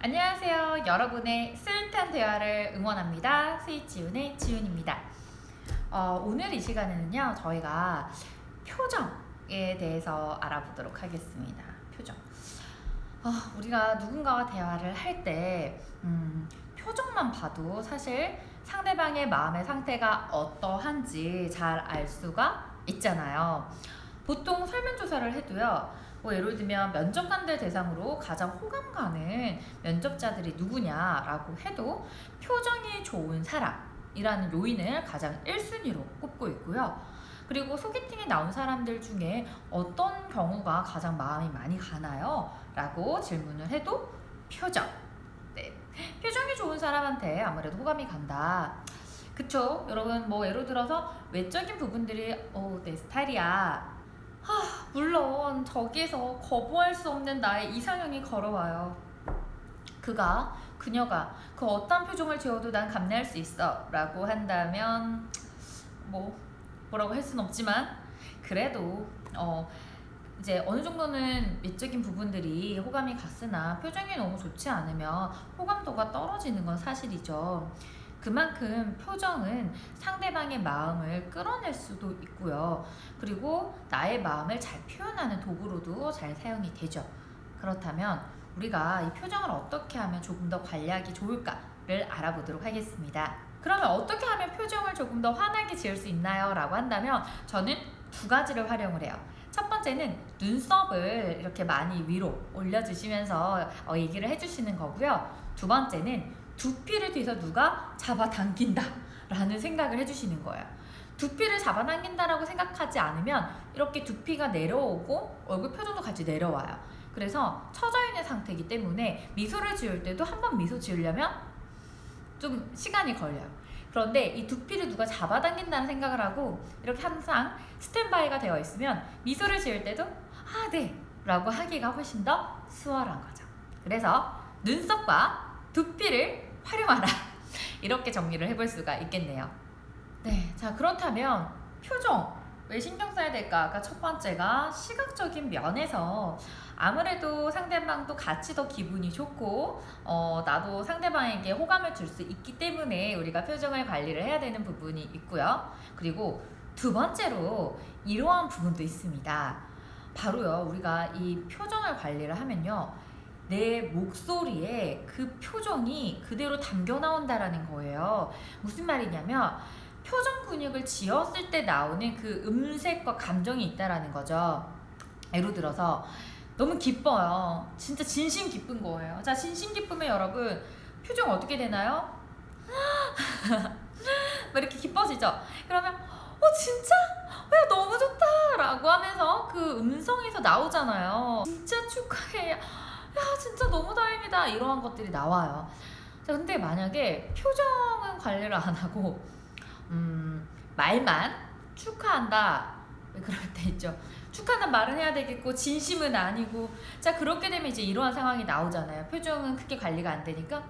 안녕하세요. 여러분의 스윗한 대화를 응원합니다. 스윗지훈의 지훈입니다. 오늘 이 시간에는요, 저희가 표정에 대해서 알아보도록 하겠습니다. 표정. 우리가 누군가와 대화를 할 때 표정만 봐도 사실 상대방의 마음의 상태가 어떠한지 잘 알 수가 있잖아요. 보통 설문조사를 해도요, 예를 들면 면접관들 대상으로 가장 호감 가는 면접자들이 누구냐라고 해도 표정이 좋은 사람이라는 요인을 가장 1순위로 꼽고 있고요. 그리고 소개팅에 나온 사람들 중에 어떤 경우가 가장 마음이 많이 가나요? 라고 질문을 해도 표정. 네. 표정이 좋은 사람한테 아무래도 호감이 간다. 그쵸? 여러분, 예를 들어서 외적인 부분들이 내 스타일이야. 물론 저기에서 거부할 수 없는 나의 이상형이 걸어와요. 그녀가 그 어떤 표정을 지어도 난 감내할 수 있어 라고 한다면 뭐라고 할 순 없지만, 그래도 이제 어느 정도는 외적인 부분들이 호감이 갔으나 표정이 너무 좋지 않으면 호감도가 떨어지는 건 사실이죠. 그만큼 표정은 상대방의 마음을 끌어낼 수도 있고요. 그리고 나의 마음을 잘 표현하는 도구로도 잘 사용이 되죠. 그렇다면 우리가 이 표정을 어떻게 하면 조금 더 관리하기 좋을까를 알아보도록 하겠습니다. 그러면 어떻게 하면 표정을 조금 더 환하게 지을 수 있나요? 라고 한다면 저는 두 가지를 활용을 해요. 첫 번째는 눈썹을 이렇게 많이 위로 올려주시면서 얘기를 해주시는 거고요. 두 번째는 두피를 뒤에서 누가 잡아당긴다 라는 생각을 해주시는 거예요. 두피를 잡아당긴다라고 생각하지 않으면 이렇게 두피가 내려오고 얼굴 표정도 같이 내려와요. 그래서 처져 있는 상태이기 때문에 미소를 지을 때도 한번 미소 지으려면 좀 시간이 걸려요. 그런데 이 두피를 누가 잡아당긴다는 생각을 하고 이렇게 항상 스탠바이가 되어 있으면 미소를 지을 때도 네 라고 하기가 훨씬 더 수월한 거죠. 그래서 눈썹과 두피를 활용하라, 이렇게 정리를 해볼 수가 있겠네요. 네, 자, 그렇다면 표정 왜 신경 써야 될까? 아까 첫 번째가 시각적인 면에서 아무래도 상대방도 같이 더 기분이 좋고 나도 상대방에게 호감을 줄 수 있기 때문에 우리가 표정을 관리를 해야 되는 부분이 있고요. 그리고 두 번째로 이러한 부분도 있습니다. 바로요, 우리가 이 표정을 관리를 하면요, 내 목소리에 그 표정이 그대로 담겨 나온다라는 거예요. 무슨 말이냐면 표정 근육을 지었을 때 나오는 그 음색과 감정이 있다라는 거죠. 예를 들어서 너무 기뻐요. 진짜 진심 기쁜 거예요. 자, 진심 기쁘면 여러분 표정 어떻게 되나요? 이렇게 기뻐지죠? 그러면 진짜? 야, 너무 좋다 라고 하면서 그 음성에서 나오잖아요. 진짜 축하해, 야 진짜 너무 다행이다, 이러한 것들이 나와요. 자, 근데 만약에 표정은 관리를 안 하고 말만 축하한다, 그럴 때 있죠. 축하한다는 말은 해야 되겠고 진심은 아니고, 자, 그렇게 되면 이제 이러한 상황이 나오잖아요. 표정은 크게 관리가 안 되니까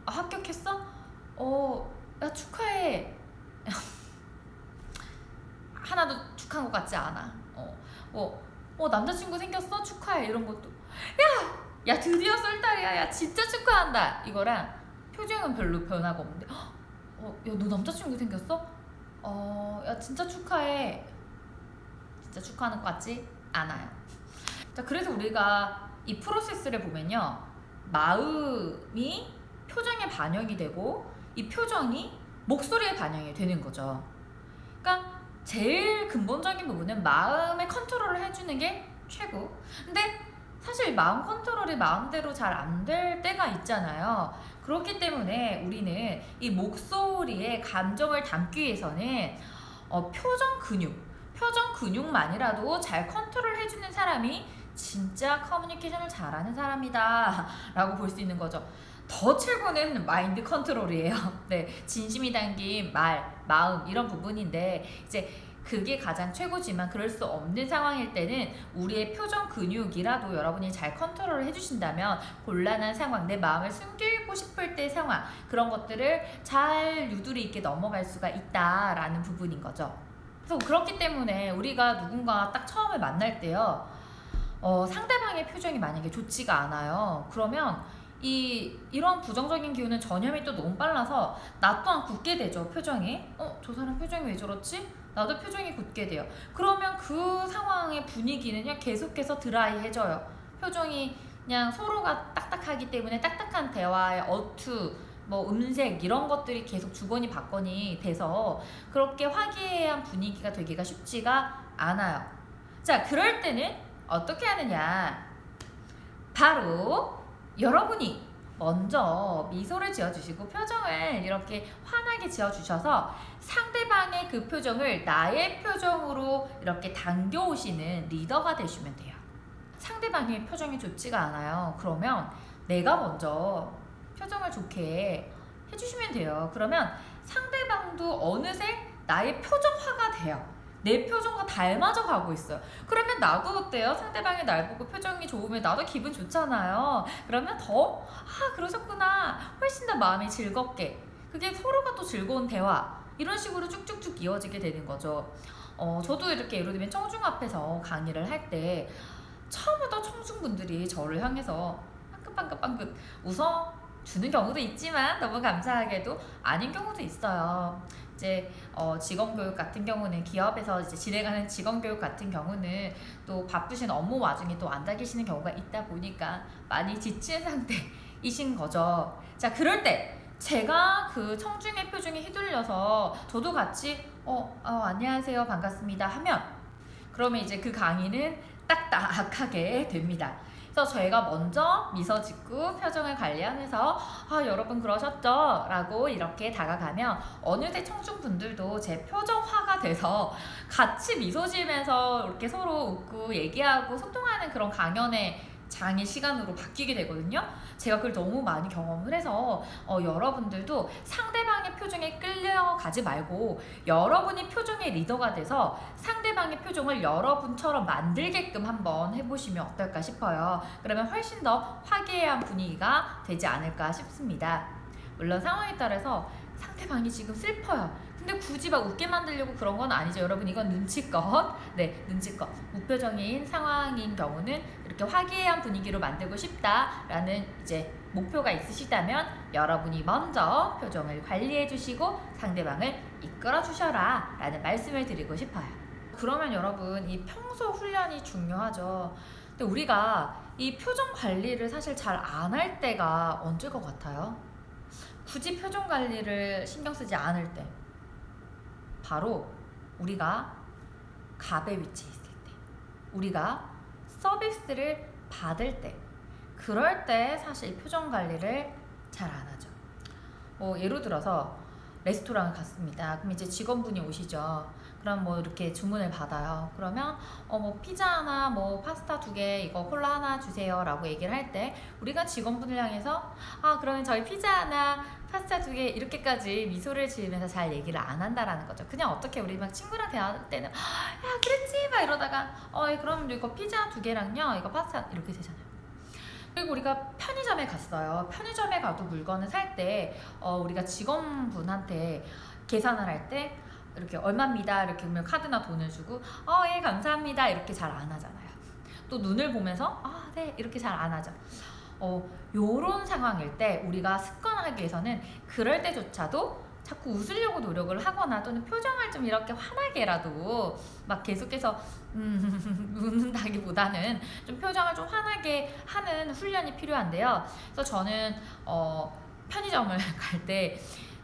합격했어? 야 축하해. 하나도 축하한 것 같지 않아. 남자친구 생겼어? 축하해. 이런 것도 야 드디어 썰달이야, 야 진짜 축하한다, 이거랑 표정은 별로 변화가 없는데 야 너 남자친구 생겼어? 야 진짜 축하해. 진짜 축하하는 것 같지 않아요. 자, 그래서 우리가 이 프로세스를 보면요, 마음이 표정에 반영이 되고 이 표정이 목소리에 반영이 되는 거죠. 그러니까 제일 근본적인 부분은 마음의 컨트롤을 해주는 게 최고. 근데 사실 마음 컨트롤이 마음대로 잘 안 될 때가 있잖아요. 그렇기 때문에 우리는 이 목소리에 감정을 담기 위해서는 표정 근육만이라도 잘 컨트롤 해주는 사람이 진짜 커뮤니케이션을 잘하는 사람이다 라고 볼 수 있는 거죠. 더 최고는 마인드 컨트롤이에요. 네, 진심이 담긴 마음, 이런 부분인데 이제 그게 가장 최고지만 그럴 수 없는 상황일 때는 우리의 표정 근육이라도 여러분이 잘 컨트롤을 해주신다면 곤란한 상황, 내 마음을 숨기고 싶을 때 상황, 그런 것들을 잘 유두리 있게 넘어갈 수가 있다라는 부분인 거죠. 그래서 그렇기 때문에 우리가 누군가 딱 처음에 만날 때요, 상대방의 표정이 만약에 좋지가 않아요. 그러면 이런 부정적인 기운은 전염이 또 너무 빨라서 나 또한 굳게 되죠, 표정이. 저 사람 표정이 왜 저렇지? 나도 표정이 굳게 돼요. 그러면 그 상황의 분위기는 그냥 계속해서 드라이해져요. 표정이 그냥 서로가 딱딱하기 때문에 딱딱한 대화의 어투, 뭐 음색 이런 것들이 계속 주거니 받거니 돼서 그렇게 화기애애한 분위기가 되기가 쉽지가 않아요. 자, 그럴 때는 어떻게 하느냐? 바로 여러분이 먼저 미소를 지어주시고 표정을 이렇게 환하게 지어주셔서 상대방의 그 표정을 나의 표정으로 이렇게 당겨오시는 리더가 되시면 돼요. 상대방의 표정이 좋지가 않아요. 그러면 내가 먼저 표정을 좋게 해주시면 돼요. 그러면 상대방도 어느새 나의 표정화가 돼요. 내 표정과 닮아져 가고 있어요. 그러면 나도 어때요? 상대방이 날 보고 표정이 좋으면 나도 기분 좋잖아요. 그러면 더 그러셨구나. 훨씬 더 마음이 즐겁게. 그게 서로가 또 즐거운 대화. 이런 식으로 쭉쭉쭉 이어지게 되는 거죠. 저도 이렇게 예를 들면 청중 앞에서 강의를 할 때 처음부터 청중분들이 저를 향해서 빵긋빵긋빵긋 웃어주는 경우도 있지만 너무 감사하게도 아닌 경우도 있어요. 이제 직원교육 같은 경우는 기업에서 이제 진행하는 직원교육 같은 경우는 또 바쁘신 업무 와중에 또 앉아 계시는 경우가 있다 보니까 많이 지친 상태이신 거죠. 자, 그럴 때 제가 그 청중의 표정에 휘둘려서 저도 같이 안녕하세요 반갑습니다 하면 그러면 이제 그 강의는 딱딱하게 됩니다. 그래서 저희가 먼저 미소 짓고 표정을 관리하면서 여러분 그러셨죠? 라고 이렇게 다가가면 어느새 청중분들도 제 표정화가 돼서 같이 미소 지으면서 이렇게 서로 웃고 얘기하고 소통하는 그런 강연의 장의 시간으로 바뀌게 되거든요. 제가 그걸 너무 많이 경험을 해서 여러분들도 상대방의 표정에 끌려가지 말고 여러분이 표정의 리더가 돼서 상대방의 표정을 여러분처럼 만들게끔 한번 해보시면 어떨까 싶어요. 그러면 훨씬 더 화기애애한 분위기가 되지 않을까 싶습니다. 물론 상황에 따라서 상대방이 지금 슬퍼요. 근데 굳이 막 웃게 만들려고 그런 건 아니죠. 여러분 이건 눈치껏 눈치껏 무표정인 상황인 경우는 이렇게 화기애애한 분위기로 만들고 싶다라는 이제 목표가 있으시다면 여러분이 먼저 표정을 관리해 주시고 상대방을 이끌어 주셔라 라는 말씀을 드리고 싶어요. 그러면 여러분 이 평소 훈련이 중요하죠. 근데 우리가 이 표정 관리를 사실 잘 안 할 때가 언제일 것 같아요? 굳이 표정 관리를 신경 쓰지 않을 때 바로 우리가 갑의 위치에 있을 때, 우리가 서비스를 받을 때, 그럴 때 사실 표정 관리를 잘 안 하죠. 예를 들어서 레스토랑을 갔습니다. 그럼 이제 직원분이 오시죠. 그럼 뭐 이렇게 주문을 받아요. 그러면 뭐 피자 하나, 뭐 파스타 2개, 이거 콜라 하나 주세요 라고 얘기를 할 때 우리가 직원분을 향해서 그러면 저희 피자 하나, 파스타 2개 이렇게까지 미소를 지으면서 잘 얘기를 안 한다라는 거죠. 그냥 어떻게 우리 막 친구랑 대화할 때는 야 그랬지 막 이러다가 그럼 이거 피자 2개랑요 이거 파스타 이렇게 되잖아요. 그리고 우리가 편의점에 갔어요. 편의점에 가도 물건을 살 때 우리가 직원분한테 계산을 할 때 이렇게 얼마입니다 이렇게 보면 카드나 돈을 주고 예 감사합니다 이렇게 잘 안 하잖아요. 또 눈을 보면서 네 이렇게 잘 안 하죠. 요런 상황일 때 우리가 습관하기 위해서는 그럴 때조차도 자꾸 웃으려고 노력을 하거나 또는 표정을 좀 이렇게 환하게라도 막 계속해서 웃는다기보다는 좀 표정을 좀 환하게 하는 훈련이 필요한데요. 그래서 저는 편의점을 갈 때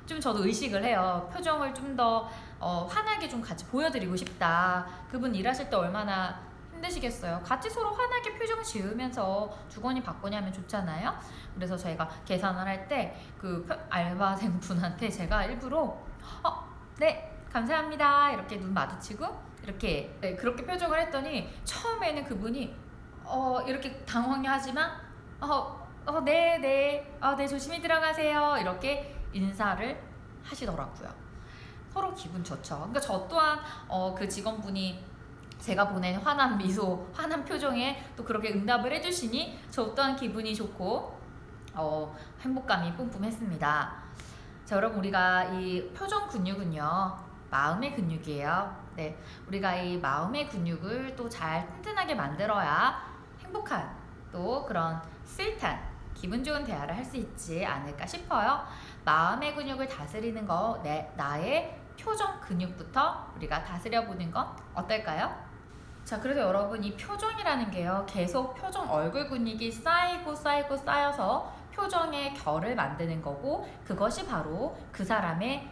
좀 저도 의식을 해요. 표정을 좀 더 환하게 좀 같이 보여드리고 싶다. 그분 일하실 때 얼마나 힘드시겠어요. 같이 서로 환하게 표정 지으면서 주거니 받거니 하면 좋잖아요. 그래서 저희가 계산을 할 때 그 알바생 분한테 제가 일부러 네 감사합니다 이렇게 눈 마주치고 이렇게 그렇게 표정을 했더니 처음에는 그분이 이렇게 당황해하지만 네 조심히 들어가세요 이렇게 인사를 하시더라고요. 서로 기분 좋죠. 그러니까 저 또한 그 직원분이 제가 보낸 환한 미소, 환한 표정에 또 그렇게 응답을 해주시니 저 또한 기분이 좋고 행복감이 뿜뿜했습니다. 자, 여러분 우리가 이 표정 근육은요 마음의 근육이에요. 네, 우리가 이 마음의 근육을 또 잘 튼튼하게 만들어야 행복한 또 그런 스윗한 기분 좋은 대화를 할 수 있지 않을까 싶어요. 마음의 근육을 다스리는 거, 나의 표정 근육부터 우리가 다스려보는 건 어떨까요? 자, 그래서 여러분 이 표정이라는 게요, 계속 표정 얼굴 근육이 쌓여서 표정의 결을 만드는 거고, 그것이 바로 그 사람의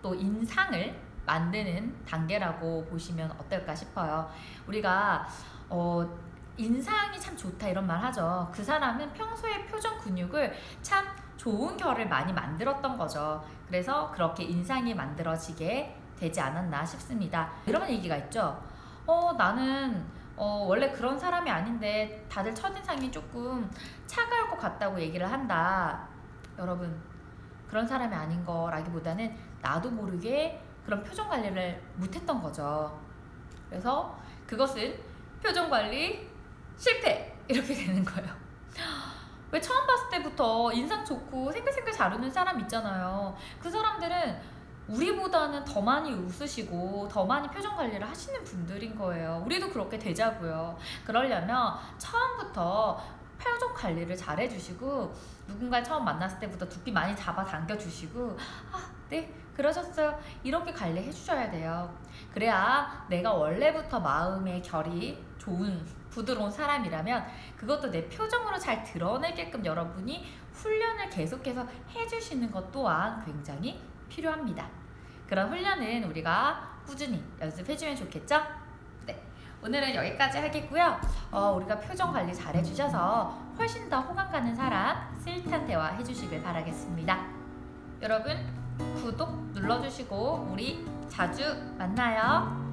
또 인상을 만드는 단계라고 보시면 어떨까 싶어요. 우리가 인상이 참 좋다 이런 말 하죠. 그 사람은 평소에 표정 근육을 참 좋은 결을 많이 만들었던 거죠. 그래서 그렇게 인상이 만들어지게 되지 않았나 싶습니다. 이런 얘기가 있죠. 나는 원래 그런 사람이 아닌데 다들 첫인상이 조금 차가울 것 같다고 얘기를 한다. 여러분, 그런 사람이 아닌 거라기보다는 나도 모르게 그런 표정 관리를 못했던 거죠. 그래서 그것은 표정 관리 실패 이렇게 되는 거예요. 왜 처음 봤을 때부터 인상 좋고 생글생글 잘 웃는 사람 있잖아요. 그 사람들은 우리보다는 더 많이 웃으시고 더 많이 표정 관리를 하시는 분들인 거예요. 우리도 그렇게 되자고요. 그러려면 처음부터 표정 관리를 잘 해주시고, 누군가 처음 만났을 때부터 두피 많이 잡아당겨 주시고, 네, 그러셨어요, 이렇게 관리해 주셔야 돼요. 그래야 내가 원래부터 마음의 결이 좋은 부드러운 사람이라면 그것도 내 표정으로 잘 드러내게끔 여러분이 훈련을 계속해서 해주시는 것 또한 굉장히 필요합니다. 그런 훈련은 우리가 꾸준히 연습해주면 좋겠죠? 네, 오늘은 여기까지 하겠고요. 우리가 표정 관리 잘 해주셔서 훨씬 더 호감 가는 사람, 스윗한 대화 해주시길 바라겠습니다. 여러분, 구독 눌러주시고 우리 자주 만나요.